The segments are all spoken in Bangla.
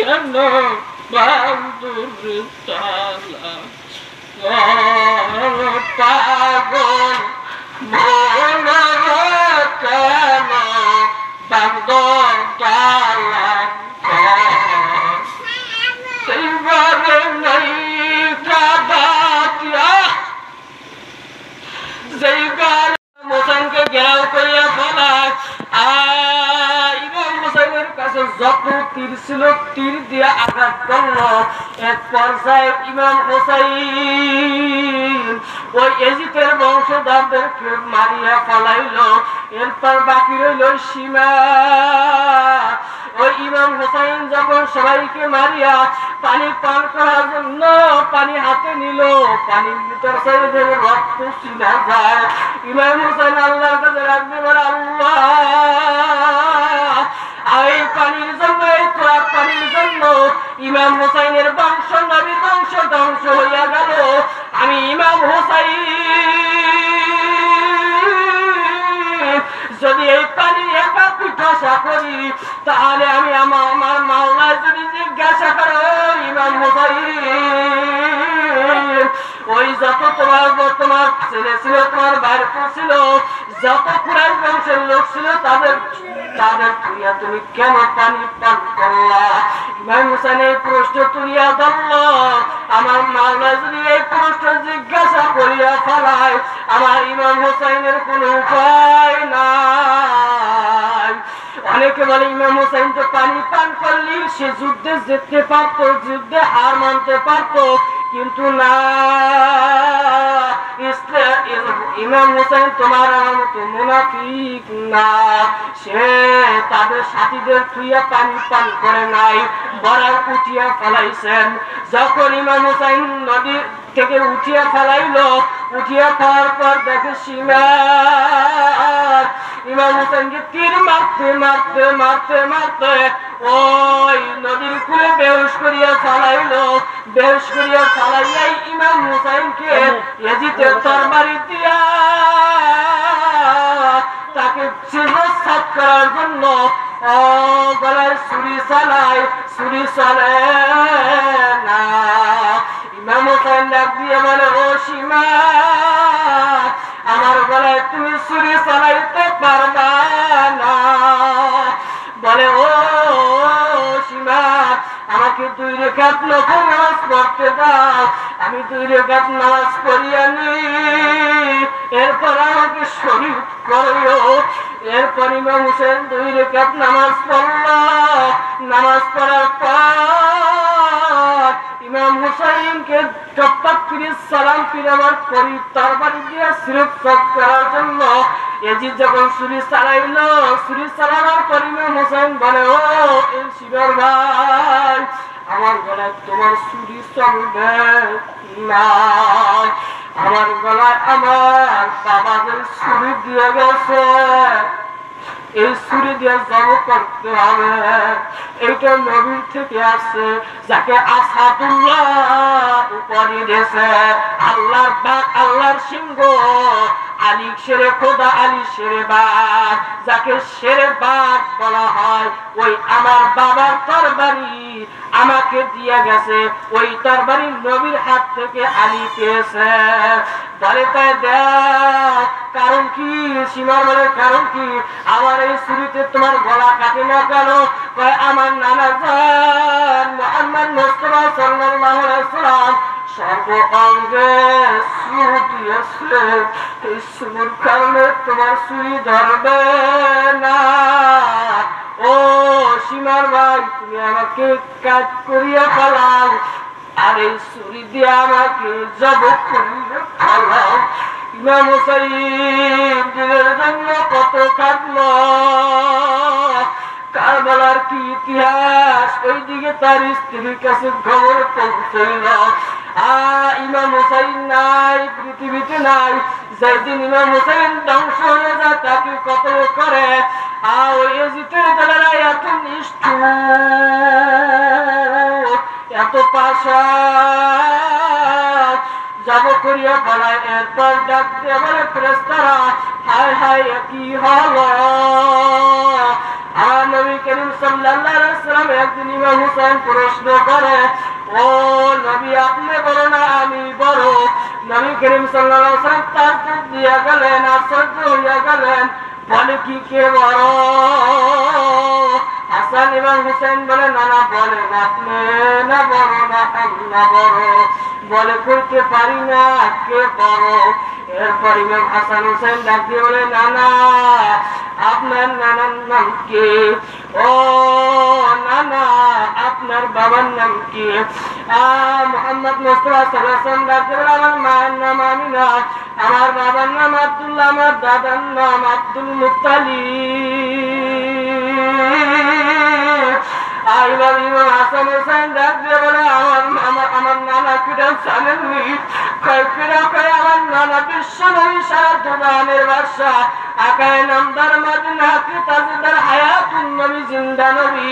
কেন বান্দুর তালা পাগল মনে কেন বান্দর তালা সেইবারে নেই কাবাতিয়া যেইবার মোসাইনকে ঘেরাও করিয়া ফেলায় ইমাম হোসাইনের কাছে যত তীর ছিল তীর দিয়ে আঘাত করল। এক পর্যায়ে ইমাম হোসাইন ওই এজিদের বংশধরদেরকে মারিয়া ফেলাইল। এরপর বাকি রইল সীমা। ওই ইমাম হোসাইন যখন সবাইকে মারিয়া পানি পান করার জন্য পানি হাতে নিল, পানির ভিতর সাইডে রক্ত ছিলা যায়। ইমাম হোসাইন আল্লাহর কাছে রাখবে, আল্লাহ এই পানির জন্য, এই তোরা পানির জন্য ইমাম হোসাইনের বংশ নবী বংশ ধ্বংস হইয়া গেল। আমি ইমাম হোসাইন যদি এই পানি একা পিঠাসা করি তাহলে আমি আমার মাওলা যদি জিজ্ঞাসা করো ইমাম হোসাইন ওই যত তোমার ছেলে ছিল, তোমার ভাইয়ের ছিল, যত কুরাইশ বংশের লোক ছিল তাদের তুলিয়া তুমি কেন পানি পান করলা? ইমাম হোসেন এই প্রশ্ন তুলিয়া ধরল। আমার মাওলা যদি এই প্রশ্ন জিজ্ঞাসা করিয়া ফেলায় আমার ইমাম হোসেনের কোন উপায় নাই। অনেকে বলে ইমাম হোসেন তো পানি পান করলি সে যুদ্ধে যেতে পারতো, যুদ্ধে হার মানতে পারতো, কিন্তু না, ইমাম হোসেন তোমার আমার মতো মুনাফিক না। সে তাদের সাথীদের থুইয়া পানি পান করে নাই, বরং উঠিয়া ফেলাইছেন। যখন ইমাম হোসেন নদী থেকে উঠিয়া ফেলাইল, উঠিয়া খাওয়ার পর দেখে সীমা ইমাম হোসেনকে তীর মারতে মারতে মারতে মারতে ওই নদীর কুলে বেহুশ করিয়া ফেলাইল। বেহুশ করিয়া ফেলাইয়াই ইমাম হোসেনকে ইয়াজিদের তরবারি দিয়া তাকে শিরশ্ছেদ করার জন্য গলায় ছুরি চালায়, ছুরি চলে না। ইমাম হোসেন ডাক দিয়ে বলে, ও সীমা আমার গলায় তুমি ছুরি চালাইতে পারবা না। বলে, ও সীমা আমাকে 2 রাকাত নফল নামাজ পড়তে দাও, আমি 2 রাকাত নামাজ পড়িয়া নি, এরপর আমাকে শহীদ করিও। এরপর ইমাম হোসেন 2 রাকাত নামাজ পড়ল। নামাজ পড়ার পর ইমাম হোসেনকে টপ্পাত ফিরে সালাম ফিরে আমার তরবারি দিয়ে শিরশ্ছেদ করার জন্য ইয়াজিদ যখন ছুরি চালাইল, ছুরি চালানোর পর ইমাম হোসেন বলে, ও এই শিবের ভাই আমার গলায় তোমার ছুরি চলবে না। আমার গলায় আমার বাবাদের ছুরি দিয়ে গেছে, এই ছুরি দিয়ে জব করতে হবে। এইটা নবীর থেকে আসছে, যাকে আসাদুল্লাহ উপাধি দিয়েছে। আল্লাহর বাঘ, আল্লাহর সিংহ, আলী শেরে খোদা, আলী শেরে বাঘ, যাকে শেরে বাঘ বলা হয়। ওই আমার বাবার তরবারি আমাকে দিয়ে গেছে, ওই তরবারি নবীর হাত থেকে আলী পেয়েছে। বলে তাই দেখ কারণ কি? সীমার বলে কারণ কি? আমার এই ছুরিতে তোমার গলা কাটে না কেন? আমার নানা জান মুহাম্মদ মুস্তাফা সাল্লাল্লাহু আলাইহি ওয়াসাল্লাম সর্বাঙ্গে ছুরি দিয়েছে, এই ছুরির কারণে তোমার ছুরি ধরবে না। ও সীমার ভাই তুমি আমাকে কাজ করিয়া ফেলাও, আর এই ছুরি দিয়ে আমাকে জবত করিয়া ফেলাও। ইমাম হোসেন দিনের জন্য কত কাঁদলো। কারবালার কি ইতিহাস, ওইদিকে তার স্ত্রীর কাছে খবর পৌঁছইল। ইমাম হোসেন নাই, পৃথিবীতে নাই। যেদিন ইমাম হোসেন ধ্বংস হয়ে যায় তাকে কতল করে। ওই এজিদের দলেরা এত নিষ্ঠুর, এত পাশা যাব করিয়া বলায়। এরপর ডাক দিয়ে বলে ফেরেশতারা, হায় হায় কি হলো? আমার নবী করিম সাল্লাল্লাহু আলাইহি ওয়াসাল্লাম একদিন ইমাম হুসাইন প্রশ্ন করে, ও নবী আপনি বড় না আমি বড়? নবী করিম সাল্লাল্লাহু আলাইহি ওয়াসাল্লাম তার দিয়া গেলেন, আশ্চর্য হইয়া গেলেন, বলে কি কে বড়? হাসান এবং হুসাইন বলে, না না বলেন আপনি না বড় না আল্লাহ বড়? বলে কইতে পারি না কে বড়। এরপর ইমাম হাসান হুসাইন ডাক দিয়ে বলে, না না আপনার নানার নাম কি? ও নানা আপনার বাবার নাম কি? মুহাম্মদ মুস্তাফা সাল্লাল্লাহু আলাইহি ওয়াসাল্লাম ডাক দিয়ে বলে, আমার মায়ের নাম আমিনা, আমার বাবার নাম আব্দুল্লাহ, আমার দাদার নাম আব্দুল মুত্তালিব। ইমাম হাসান হুসাইন ডাক দিয়ে বলে, আমার নানা কিরা জানেননি? আমার নানা বিশ্ব নবী সারা দুনিয়ার বাদশা, আকায়ে নামদার মদিনা কি তাজদার হায়াতুন নবী জিন্দা নবী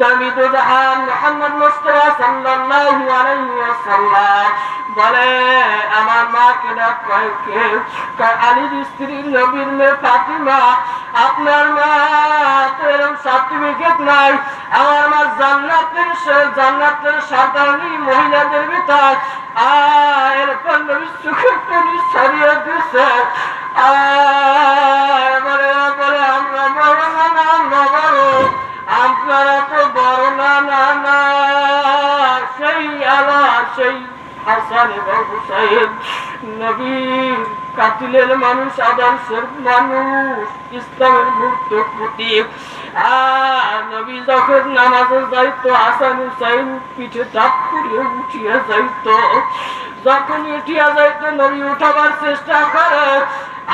দামিদু জাহান মুহাম্মদ মুস্তাফা সাল্লাল্লাহু আলাইহি ওয়াসাল্লাম। বলে আমার মা কিরা কয় কে? আলীর স্ত্রী নবীর মেয়ে ফাতিমা। আপনার মা তো এরকম সার্টিফিকেট নাই। আমার মা জান্নাতের সাধারণী মহিলাদের ভিতর। এরপর নবী চোখের পানি ছড়িয়ে দিছে। বলে আমরা বড় না না আমরা বড়, আপনারা তো বড় না না না। সেই আলা সেই হাসান এবং হুসাইন নবীর কাতিলের মানুষ, আদর্শের মানুষ, ইসলামের মূর্ত প্রতীক। নবী যখন নামাজে যাইতো হাসান হুসাইন পিঠে চাপ করিয়ে উঠিয়া যাইত। যখন উঠিয়া যাইতো নবী উঠাবার চেষ্টা করে,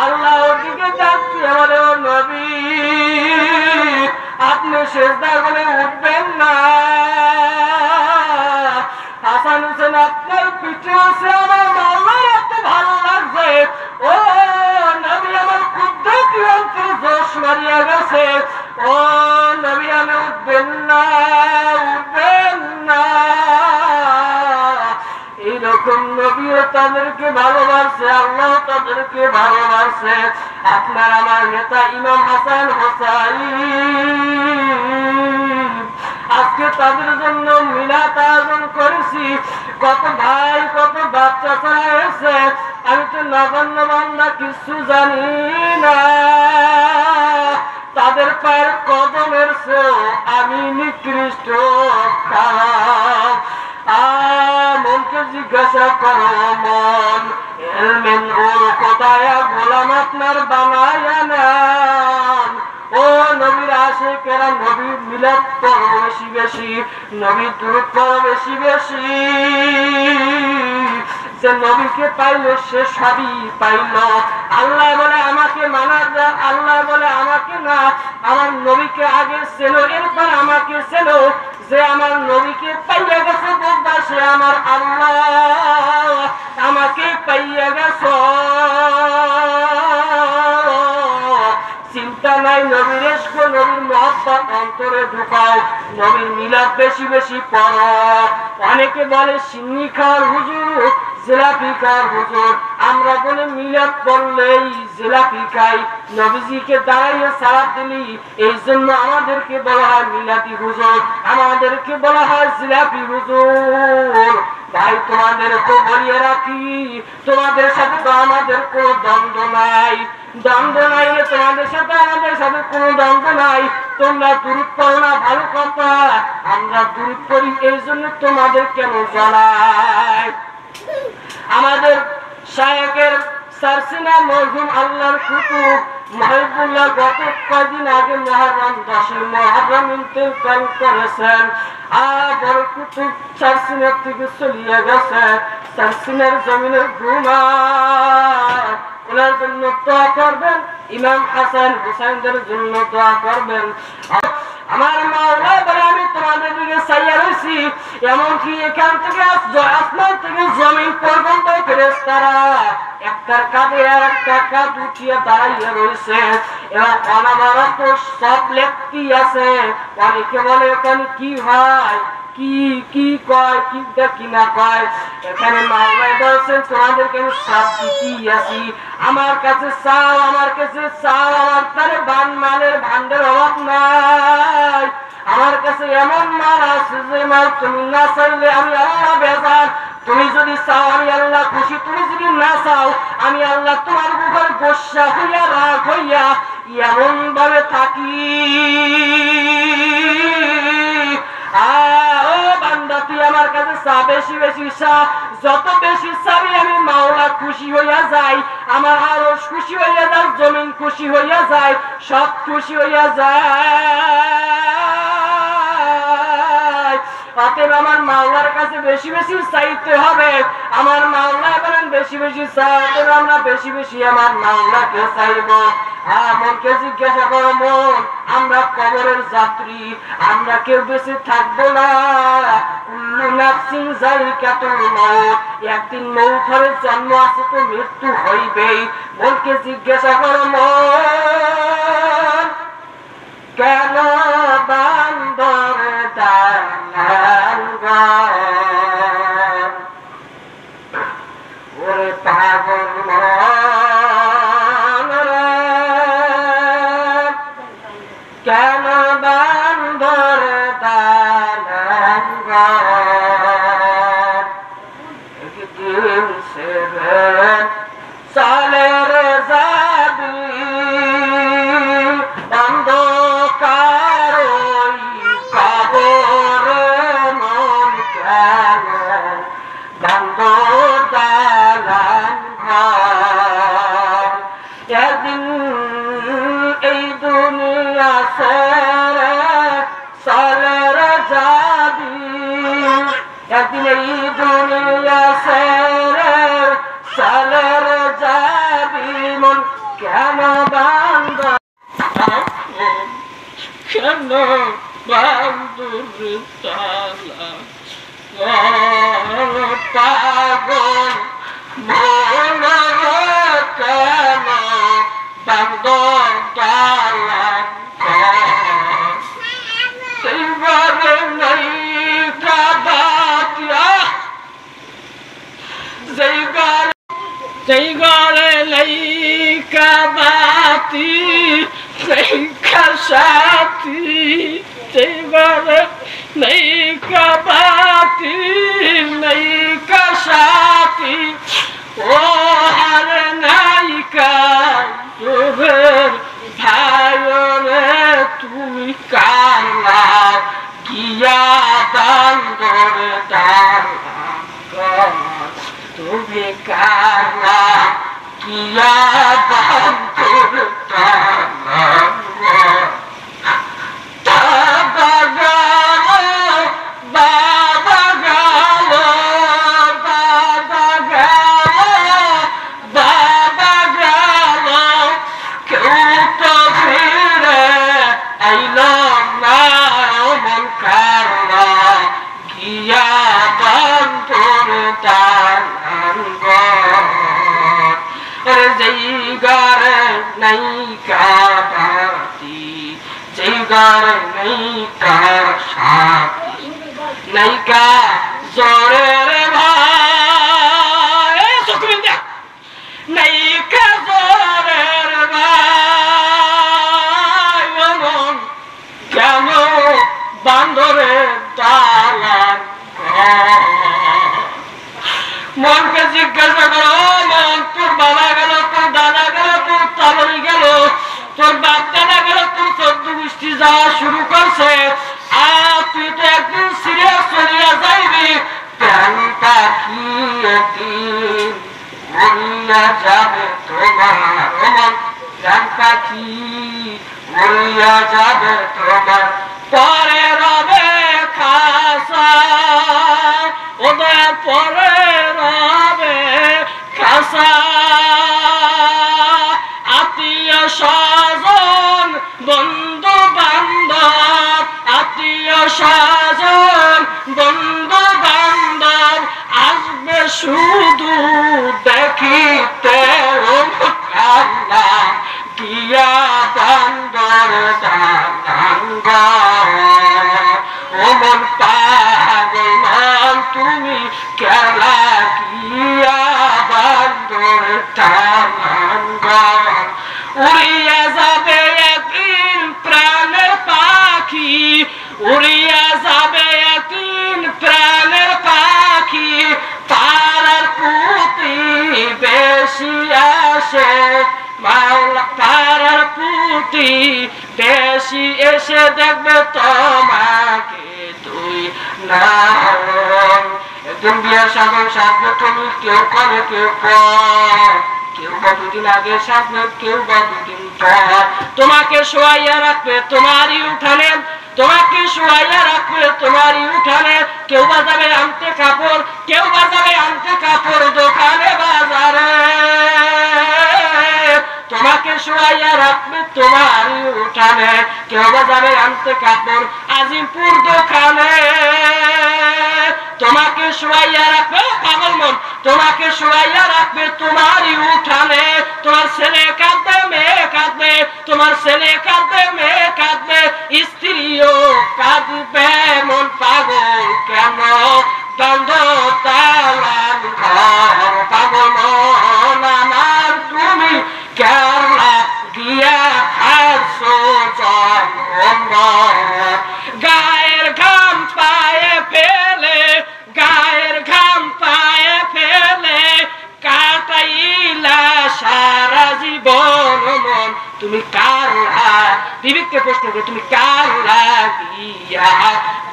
আল্লাহ ওদিকে ডাকতে বলে, ও নবী আপনি সেজদা করে উঠবেন না। হাসান হুসেন আপনার পিঠে আছে, আমার মাওলার এত ভালো লাগছে। ও নবী আমার কুদরতি অন্তরে জোশ মারিয়া গেছে। ও নবী আমি উঠবেন না, উঠবেন না। এইরকম নবীও তাদেরকে ভালোবাসে, আল্লাহ তাদেরকে ভালোবাসে। আপনার আমার নেতা ইমাম হাসান হুসাইন, আজকে তাদের জন্য মিলাদ আয়োজন করেছি। কত ভাই কত বাচ্চা ছাড়া হয়েছে, আমি তো নগণ্য বান্দা কিছু জানি না। তাদের পায়ের কদমের চেয়েও আমি নিকৃষ্ট খারাপ। মনকে জিজ্ঞাসা করো মন, এলমেন ওর কোথায় গোলাম আপনার বানায়া নেন। ও নবীর আশিকেরা নবীর মিলাদ পড়ো বেশি বেশি, নবীর দুরূদ পড়ো বেশি বেশি। যে নবীকে পাইল সে সবই পাইল। আল্লাহ বলে আমাকে মানা যা, আল্লাহ বলে আমাকে না। আমার নবীকে আগে চেনো, এরপর আমাকে চেনো। যে আমার নবীকে পাইয়া গেছে বলবা সে আমার আল্লাহ, আমাকে পাইয়া গেছ। চিন্তা নাই, নবীর এসক, নবীর মহব্বত অন্তরে ঢুকাও, নবীর মিলাদ বেশি বেশি পড়ো। অনেকে বলে সিন্নি খাওয়ার হুজুর, জিলাপি খাওয়ার হুজুর। আমরা বলে মিলাদ পড়লেই জিলাপি খাই, নবীজিকে দাঁড়াইয়ে সালাত দিলি। এই জন্য আমাদেরকে বলা হয় মিলাদি হুজুর, আমাদেরকে বলা হয় জিলাপি হুজুর। ভাই তোমাদেরকে বলিয়ে রাখি, তোমাদের সাথে তো আমাদের কোনো দ্বন্দ্ব নাই। দ্বন্দ্ব নাই, তোমাদের সাথে আমাদের সাথে কোনো দ্বন্দ্ব নাই। তোমরা দুরূদ পড়ো না, ভালো কথা। আমরা দুরূদ পড়ি, এই জন্য তোমাদের কেন জানাই। আমাদের শায়েখের সারসিনা মরহুম আল্লাহর কুতুব মহিবুল্লাহ গত কয়েকদিন আগে মুহররম 10 মুহররম ইন্তেকাল করেছেন। বড় কুতুব সারসিনার থেকে চলিয়া গেছে, সারসিনার জমিনে ঘুমায়। ওনার জন্য দোয়া করবেন, ইমাম হাসান হুসাইনদের জন্য দোয়া করবেন। আমার মাওলা বলে আমি তোমাদের দিকে চাইয়া রয়েছি, এমনকি এখান থেকে আসমান থেকে জমিন পর্যন্ত ফেরেশতারা একটার কাঁধে আর একটা কাঁধ উঠিয়ে দাঁড়াইয়া রয়েছে। এবার অনাবরত সব লেখতি আছে। অনেকে বলে এখানে কি হয়, কি কি কয়, কি কি না কয়। এখানে মাওলাই বলছেন তোমাদেরকে আমি সব দিতেই আছি, আমার কাছে চাও, আমার কাছে চাও, আমার তারে মালের ভান্ডের অভাব নাই। আমার কাছে এমন মাল আছে যে মাল তুমি না চাইলে আমি আল্লাহ বেজার। তুমি যদি চাও আমি আল্লাহ খুশি, তুমি যদি না চাও আমি আল্লাহ তোমার উপর গোসা হইয়া রাগ হইয়া এমন ভাবে থাকি। ও বান্দা তুই আমার কাছে চা, বেশি বেশি চা, যত বেশি চাবি আমি মাওলা খুশি হইয়া যাই, আমার আরশ খুশি হইয়া যায়, জমিন খুশি হইয়া যায়, সব খুশি হইয়া যায়। অতএব আমার মাওলার কাছে বেশি বেশি চাইতে হবে। আমার মাওলা বলেন বেশি বেশি চাই, অতএব আমরা বেশি বেশি আমার মাওলাকে চাইব। মনকে জিজ্ঞাসা করো, মন আমরা কবরের যাত্রী, আমরা কেউ বেঁচে থাকবো না। কুল্লু নাফসিন যায়িকাতুল মউত, একদিন মউত হবে, জন্ম আছে তো মৃত্যু হইবেই। মনকে জিজ্ঞাসা করো, মন কেন বান্দর দালাল ঘর, ওরে পাগল মন রে, কেন বান্দর দালাল ঘর। একদিন সেবে সালের যাবি অন্ধকার কবরে, মন কেন বান্দর দালাল ঘর। একদিন এই দুনিয়া ছেড়ে সালের যাবি, একদিন এই দুনিয়া ছেড়ে সালের যাবি, মন কেন বান্দর, কেন বান্দর দালাল পাগল মন রে, কেন বান্দর দালাল ঘর। সেইবারে নাই কাবাতিয়া, যেই ঘরে নেই কাবাতি, সেই খাসাতি, সেই ঘরে নেই কাবাতি, নেই কাসাতি, ও হারে নাইকা তোর ভাইরে তুমি কালা গিয়া বান্দর দালাল, তুমি কালা গিয়া বান্দর দালাল। বাবা গেল, বাবা গেল, বাবা গেল, বাবা গেল, কেউ তো ফিরে আইল না, মন কালা গিয়া বান্দর দালাল ঘর। যেই ঘরে নাই কাবাতি, যেই ঘরে নাই কাসাতি, নাইকা জোরের ভাই, নাইকা জোরের ভাই, মন কেন বান্দরে দালাল ঘর। মনকে জিজ্ঞাসা করো, মন তোর বাবা গেল, তোর দাদা গেল, তোর তালই গেল, তোর বাপ দাদা গেল, তোর 14 গোষ্ঠী যাওয়া শুরু করছে, আর তুই তো একদিন সিরিয়াস চলিয়া যাইবি। প্রাণ পাখি একদিন উড়িয়া যাবে তোমার, মন প্রাণ পাখি উড়িয়া যাবে তোমার, পরে রবে খাসা, ওদের পরে রবে খাসা। আত্মীয় স্বজন বন্ধু বান্ধব, আত্মীয় স্বজন বন্ধু বান্ধব আসবে শুধু দেখিতে কেলা কিয়া বান্দর টানাঙ্গন উড়িয়া যাবে একদিন প্রাণের পাখি উড়িয়া যাবে একদিন প্রাণের পাখি পাড়ার পুতি বেশি আসে মাওলা পাড়ার পুতি বেশি এসে দেখবে তোমাকে তুই না একদিন বিয়ের সাগর সাজবে তুমি কেউ করে কেউ কেউ বা দুদিন আগে সাজবে কেউ বা দুদিন পর তোমাকে শোয়াইয়া রাখবে তোমারই উঠানে তোমাকে শোয়াইয়া রাখবে তোমারই উঠানে কেউ বা যাবে আনতে কাপড় কেউ বা যাবে আনতে কাপড় দোকানে বাজারে তোমাকে শোয়াইয়া রাখবে তোমারই উঠানে কেউ বা যাবে আনতে কাপড় আজিমপুর দোকানে তোমাকে শোয়াইয়া রাখবে পাগল মন তোমাকে শোয়াইয়া রাখবে তোমারই উঠানে তোমার ছেলে কাঁদবে মেয়ে কাঁদবে তোমার ছেলে কাঁদবে মেয়ে কাঁদবে স্ত্রীও কাঁদবে মন পাগল কেন বন্ধ দালান ঘর পাগল মন আমার তুমি কেলা গিয়া খাসো জন্ম গায়ের ঘাম পায়ে ফেলে গায়ের ঘাম পায়ে ফেলে কাটাইলা সারা জীবন মন তুমি কালা বিবেককে প্রশ্ন করে তুমি কালা গিয়া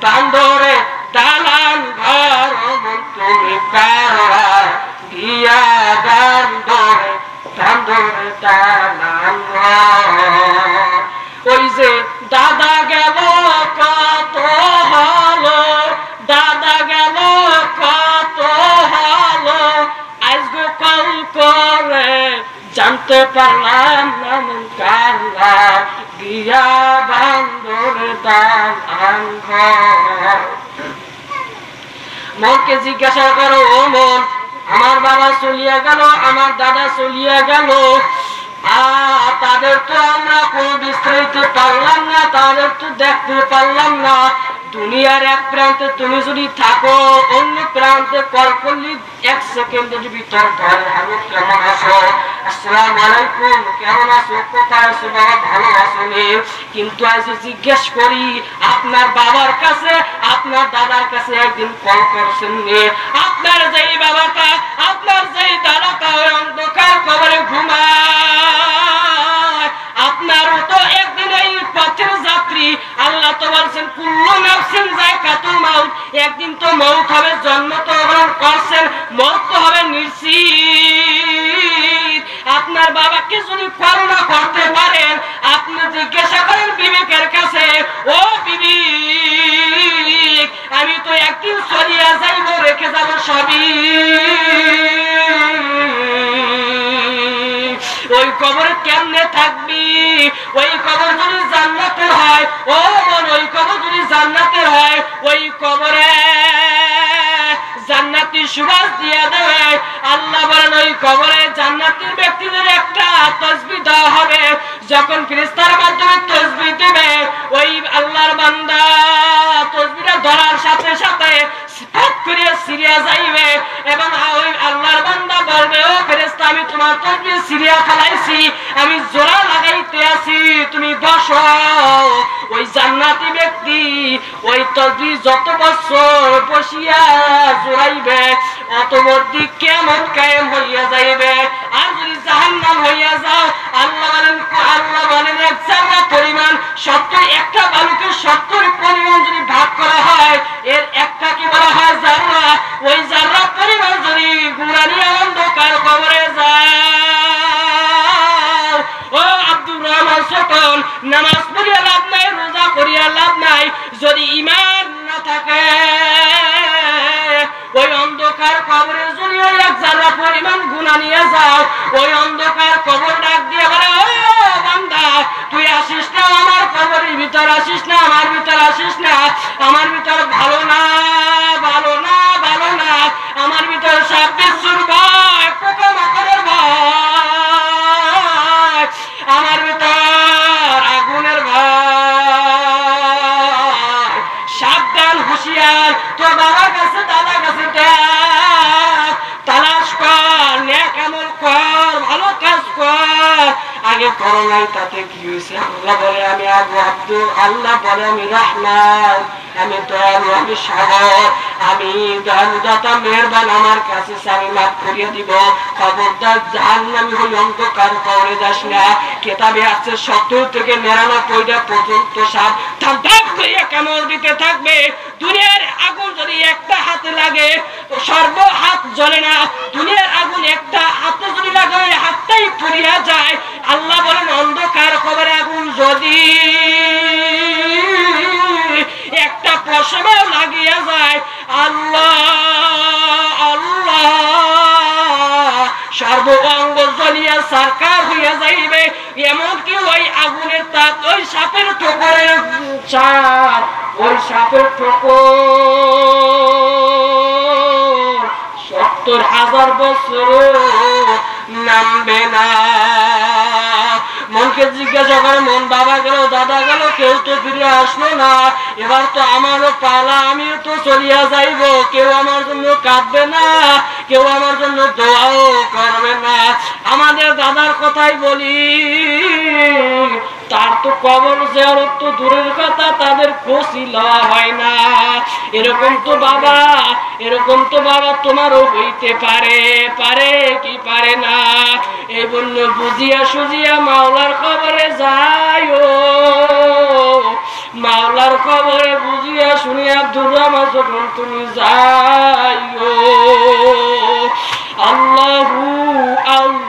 বান্দরে দালান ঘর মন তুমি কালা গিয়া বান্দরে বান্দরে দালান ওই যে দাদা গেল কত হলো দাদা গেল কত হলো আজগো কল করে জানতে পারলাম না মন কালা গিয়া বান্দরে দালান মনকে জিজ্ঞাসা করো ও মন আমার বাবা চলিয়া গেল আমার দাদা চলিয়া গেল তাদের তো আমরা কোনো বিস্তারিত পারলাম না তাদের তো দেখতে পারলাম না দুনিয়ার এক প্রান্তে তুমি যদি থাকো অন্য প্রান্তে কল করলি 1 সেকেন্ডের ভিতর ধরে হ্যালো কেমন আছো আসসালামু আলাইকুম কেমন আছো কোথায় আছো বাবা ভালো আছো নি কিন্তু আজ জিজ্ঞেস করি আপনার বাবার কাছে আপনার দাদার কাছে একদিন কল করছেন নি আপনার যেই বাবাটা আপনার যেই দাদাটা অন্ধকার কবরে ঘুমায় আপনারও তো একদিন এই পথের যাত্রী আল্লাহ তো বলছেন কুল্লু নাফসিন যায়কাতুল মাউত একদিন তো মউত হবে জন্ম তো গ্রহণ করছেন মউত তো হবে নিশ্চিত আপনার বাবাকে যদি করুণা করতে পারেন আপনি জিজ্ঞাসা করেন বিবেকের কাছে ও বিবেক আমি তো একদিন চলিয়া যাইব রেখে যাব সবই ওই কবরে কেমনে থাকবি ওই কবর যদি জান্নাতের হয় ও মন ওই কবর যদি জান্নাতের হয় ওই কবরে জান্নাতি সুবাস দিয়ে দেবে আল্লাহ বলেন ওই কবরে জান্নাতের ব্যক্তিদের একটা তাসবিহ দেওয়া হবে যখন ফেরেশতার মাধ্যমে তাসবিহ দিবে ওই আল্লাহর বান্দা তাসবিহটা ধরার সাথে সাথে সিফাত করে সিরিয়া যাইবে এবং ওই আল্লাহর বান্দা বলবে ও ফেরেশতা আমি তোমার তাসবিহ সিরিয়া ফলাইছি আমি জোড়া লাগাইতে আছি তুমি বসো ওই জান্নাতি ব্যক্তি ওই তাসবিহ যত বছর বসিয়া জোড়াইবে অত মধ্যে কিয়ামত কায়েম হইয়া যাইবে আর যদি জাহান্নাম হইয়া যাও আল্লাহ বলেন এক জাররা পরিমাণ 70 একটা বালুকে 70 পরিমাণ যদি ভাগ করা হয় এর একটা কি বলা হয় জাররা ওই জাররা পরিমাণ যদি গুনাহগার অন্ধকার কবরে যায় ও আব্দুর রহমান সতন নামাজ পড়িয়া লাভ নাই রোজা করিয়া লাভ নাই যদি ঈমান না থাকে ওই অন্ধকার কবরে যদি এক জাররা পরিমাণ গুনাহ নিয়ে যাও ওই অন্ধকার কবর ডাক দিয়ে বলে ও বান্দা তুই আসিস না আমার কবরের ভিতর আসিস না আমার ভিতর আসিস না হুঁশিয়ার, তোর বাবার কাছে দাদার কাছে দেখ, তালাশ কর, নেক আমল কর, ভালো কাজ কর। আগে করো নাই, তাতে কি হয়েছে? আল্লাহ বলে আমি আবু আব্দুল, আল্লাহ বলে আমি রহমান, আমি দয়ালু, আমি সাগর, আমি দয়ালুদাতা মেহেরবান, আমার কাছে আমি মাফ করিয়ে দিব। খবরদার জাহান্নামী হই অন্ধকার কবরে যাস না। কেতাবে আছে 70 থেকে 99টা পর্যন্ত সাপ ধাপ ধাপ করিয়া কামড় দিতে থাকবে। দুনিয়ার আগুন যদি একটা হাতে লাগে তো সর্ব হাত জ্বলে না, দুনিয়ার আগুন একটা হাতে যদি লাগে ওই হাতটাই পুড়িয়া যায়। আল্লাহ বলেন অন্ধকার কবরে আগুন যদি একটা পশমেও লাগিয়া যায়, আল্লাহ আল্লাহ সর্ব অঙ্গ জ্বলিয়া সরকার হইয়া যাইবে। এমনকি ওই আগুনের তাপ ওই সাপের ঠোকরের চাপ, ওই সাপের ঠোকর 70,000 বছর নামবে না। মনকে জিজ্ঞাসা করে, মন বাবা গেল, দাদা গেল, কেউ তো ফিরে আসলো না, এবার তো আমারও পালা, আমিও তো চলিয়া যাইব। কেউ আমার জন্য কাঁদবে না, কেউ আমার জন্য দোয়াও করবে না। আমাদের দাদার কথাই বলি, তার তো কবর জিয়ারত তো দূরের কথা, তাদের খোঁজই লওয়া হয় না। এরকম তো বাবা, এরকম তো বাবা তোমারও হইতে পারে, পারে কি পারে না। এই বন্য বুঝিয়া সুজিয়া মাওলার খবরে যাইও, মাওলার খবরে বুঝিয়া শুনিয়া আব্দুর রহমান যখন তুমি যাইও। আল্লাহু আল্লাহ।